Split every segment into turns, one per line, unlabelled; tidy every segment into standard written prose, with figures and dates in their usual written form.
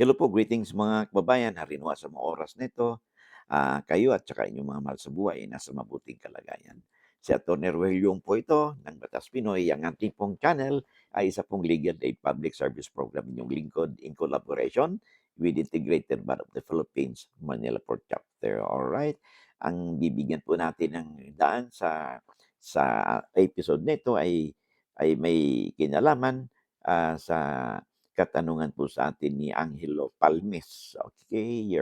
Hello po, greetings mga kababayan. Harinawa sa mga oras nito. Kayo at saka inyong mga mahal sa buhay ay nasa mabuting kalagayan. Si Atty. Ruel po ito ng Batas Pinoy. Ang ating pong channel ay isa pong legal aid public service program inyong lingkod in collaboration with Integrated Bar of the Philippines, Manila Port Chapter. Alright? Ang bibigyan po natin ng daan sa episode nito ay may kinalaman sa katanungan po sa atin ni Angelo Palmes. Okay,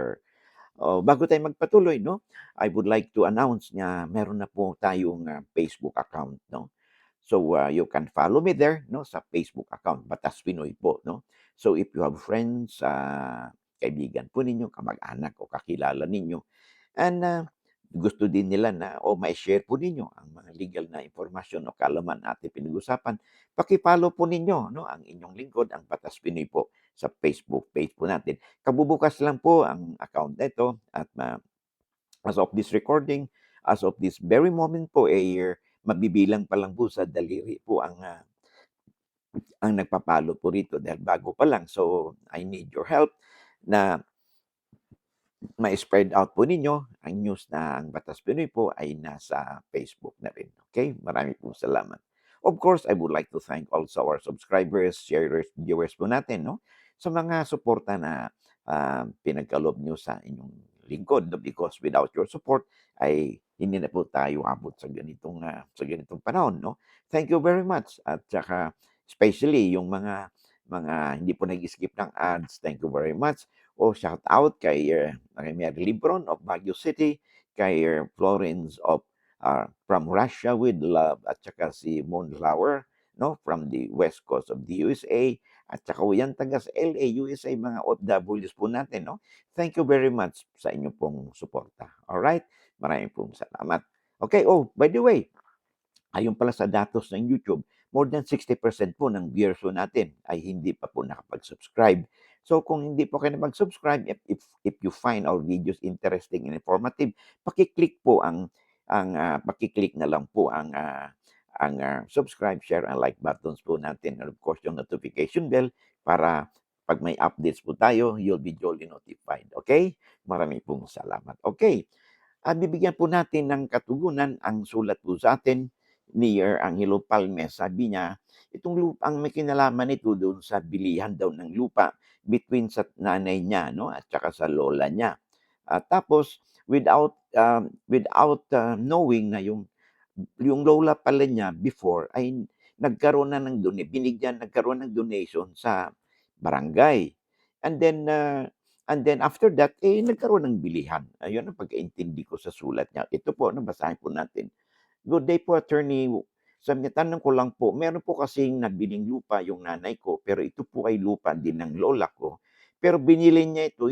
bago tayo magpatuloy, no, I would like to announce na meron na po tayong Facebook account, no. So you can follow me there, no, sa Facebook account, Batas Pinoy po, no. So if you have friends, kaibigan po ninyo, kamag-anak o kakilala ninyo, and gusto din nila na o mai-share po ninyo ang mga legal na impormasyon o kaalaman na ating pinag-usapan, paki-follow po ninyo, no, ang inyong lingkod, ang Batas Pinoy po, sa Facebook page po natin. Kabubukas lang po ang account nito at as of this recording, as of this very moment po, mabibilang pa lang po sa daliri po ang nagpapalo po rito dahil bago pa lang. So, I need your help na ma-spread out po ninyo ang news na ang Batas Pinoy po ay nasa Facebook na rin. Okay? Marami pong salamat. Of course, I would like to thank also our subscribers, sharers, viewers po natin, no? Sa mga suporta na pinagkaloob nyo sa inyong lingkod. No? Because without your support, ay hindi na po tayo abot sa ganitong panahon, no? Thank you very much. At saka, especially yung mga hindi po nag-skip ng ads, thank you very much. O shout out kay Mary Libron of Baguio City, kay Florence from Russia with love, at saka si Moonflower, no, from the west coast of the USA, at saka yan taga sa LA, USA, mga OFWs po natin, no. Thank you very much sa inyo pong suporta. All right? Maraming pong salamat. Okay, oh, by the way, ayon pala sa datos ng YouTube, more than 60% po ng viewers po natin ay hindi pa po nakapag-subscribe. So kung hindi po kayo nakapag-subscribe, if you find our videos interesting and informative, paki-click po paki-click na lang po ang subscribe, share, and like buttons po natin. And of course, yung notification bell para pag may updates po tayo, you'll be duly notified. Okay? Marami pong salamat. Okay. Bibigyan po natin ng katugunan ang sulat po sa atin ni Angelo Palmes. Sabi niya, itong lupang may kinalaman nito doon sa bilihan daw ng lupa between sa nanay niya, no, at saka sa lola niya. Tapos without knowing na yung lola pala niya before ay nagkaroon ng donation sa barangay. And then after that, nagkaroon ng bilihan. Ayun ang pagkaintindi ko sa sulat niya. Ito po, basahin po natin. Good day po, attorney. Sabi niya, tanong ko lang po, meron po kasing nabiling lupa yung nanay ko, pero ito po ay lupa din ng lola ko. Pero binili niya ito,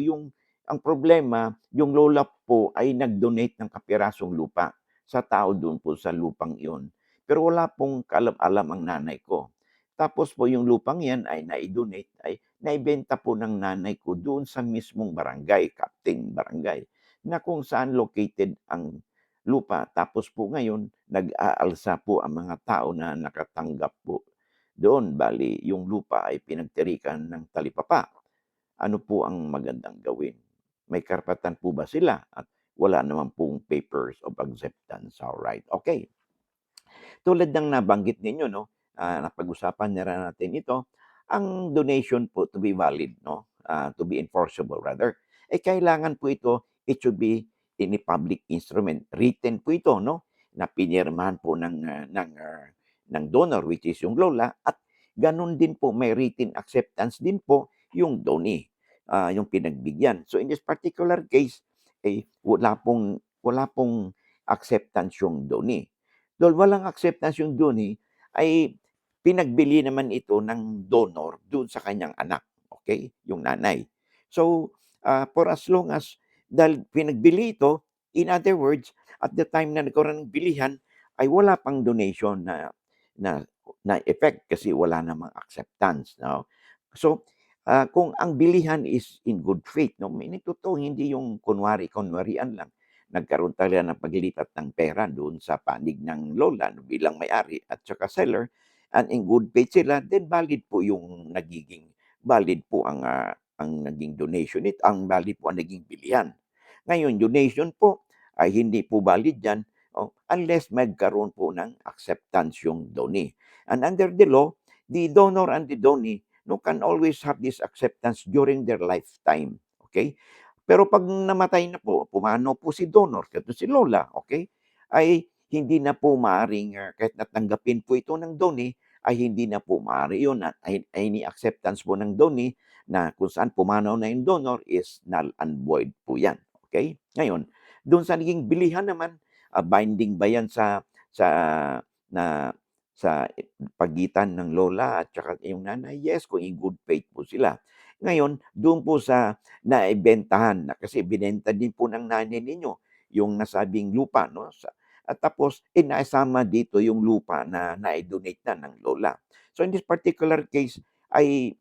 ang problema, yung lola po ay nag-donate ng kapirasong lupa sa tao doon po sa lupang iyon. Pero wala pong kaalam-alam ang nanay ko. Tapos po yung lupang yan ay na-donate, ay naibenta po ng nanay ko doon sa mismong barangay, captain barangay, na kung saan located ang lupa. Tapos po ngayon, nag-aalsa po ang mga tao na nakatanggap po doon. Bali, yung lupa ay pinagtirikan ng talipapa. Ano po ang magandang gawin? May karapatan po ba sila? At wala naman pong papers of acceptance. All right. Okay. Tulad ng nabanggit ninyo, no, napag-usapan na rin natin ito, ang donation po to be valid, no, to be enforceable rather, kailangan po ito, it should be in a public instrument. Written po ito, no, na pinirmahan po ng donor, which is yung lola, at ganun din po, may written acceptance din po yung donee, yung pinagbigyan. So in this particular case, wala pong acceptance yung donee. Dahil walang acceptance yung donee, ay pinagbili naman ito ng donor doon sa kanyang anak, okay, yung nanay. So, for as long as dahil pinagbili ito, in other words, at the time na nagkaroon ng bilihan, ay wala pang donation na na effect kasi wala namang acceptance, no? So, kung ang bilihan is in good faith, no, meaning totoo, hindi yung kunwari-kunwarian lang, nagkaroon talaga ng paglipat ng pera doon sa panig ng lola no, bilang may-ari at saka seller, and in good faith sila, then valid po ang ang naging donation nito, ang bali po ang naging bilihan. Ngayon, donation po ay hindi po valid yan unless magkaroon po ng acceptance yung donee. And under the law, the donor and the donee can always have this acceptance during their lifetime. Okay? Pero pag namatay na po, pumanaw po si donor, kahit si Lola, okay, ay hindi na po maaaring, kahit natanggapin po ito ng donee, ay hindi na po maaari yun at any acceptance po ng donee na kung saan pumanaw na yung donor is null and void po yan. Okay? Ngayon, doon sa naging bilihan naman, binding ba yan sa na sa pagitan ng lola at saka yung nanay? Yes, kung in good faith po sila. Ngayon, doon po sa naibentahan na kasi binenta din po ng nanay ninyo yung nasabing lupa, no? At tapos, inaisama dito yung lupa na na-donate na ng lola. So in this particular case, ay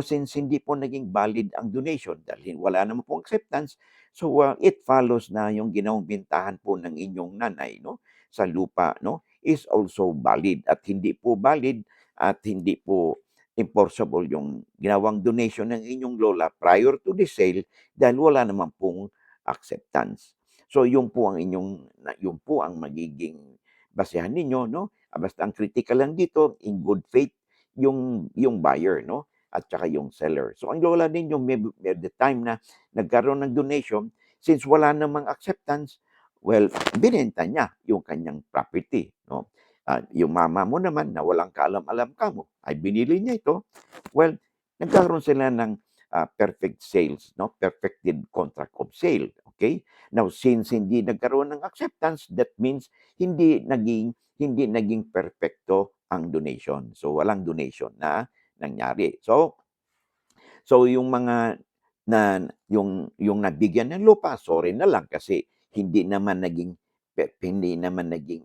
since hindi po naging valid ang donation dahil wala naman po acceptance, so it follows na yung ginawang bintahan po ng inyong nanay, no, sa lupa, no, is also valid at hindi po valid at hindi po enforceable yung ginawang donation ng inyong lola prior to the sale dahil wala naman pong acceptance. So yun po ang magiging basehan ninyo, no? Basta ang critical lang dito, in good faith yung buyer, no? At saka yung seller. So ang lola ninyo may the time na nagkaroon ng donation, since wala namang acceptance, well, binenta niya yung kanyang property, no? Yung mama mo naman na walang kaalam-alam ka mo, ay binili niya ito. Well, nagkaroon sila ng perfect sales, no? Perfected contract of sale. Okay? Now, since hindi nagkaroon ng acceptance, that means hindi naging perfecto ang donation. So, walang donation na nangyari. So yung mga yung nabigyan ng lupa, sorry na lang kasi hindi naman naging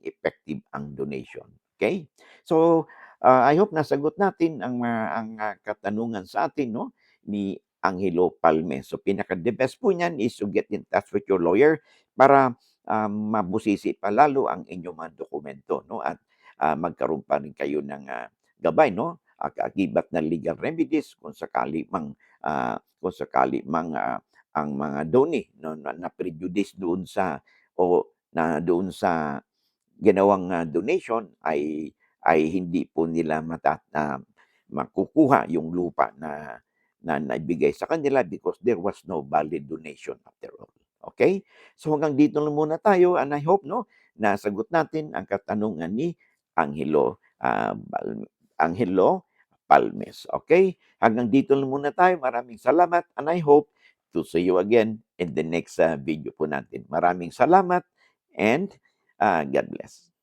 effective ang donation. Okay? So, I hope nasagot natin ang katanungan sa atin, no, ni Angelo Palme. So, pinaka-the best po niyan is to get in touch with your lawyer para mabusisi pa lalo ang inyong mga dokumento, no, at magkaroon pa rin kayo ng gabay, no, kaakibat na legal remedies kung sakali mang ang mga donee, no, na prejudice doon sa ginawang donation ay hindi po nila makukuha yung lupa na naibigay sa kanila because there was no valid donation after all. Okay? So hanggang dito lang muna tayo and I hope, no, nasagot natin ang katanungan ni Angelo Angelo Palmes. Okay? Hanggang dito lang muna tayo. Maraming salamat and I hope to see you again in the next video po natin. Maraming salamat and God bless.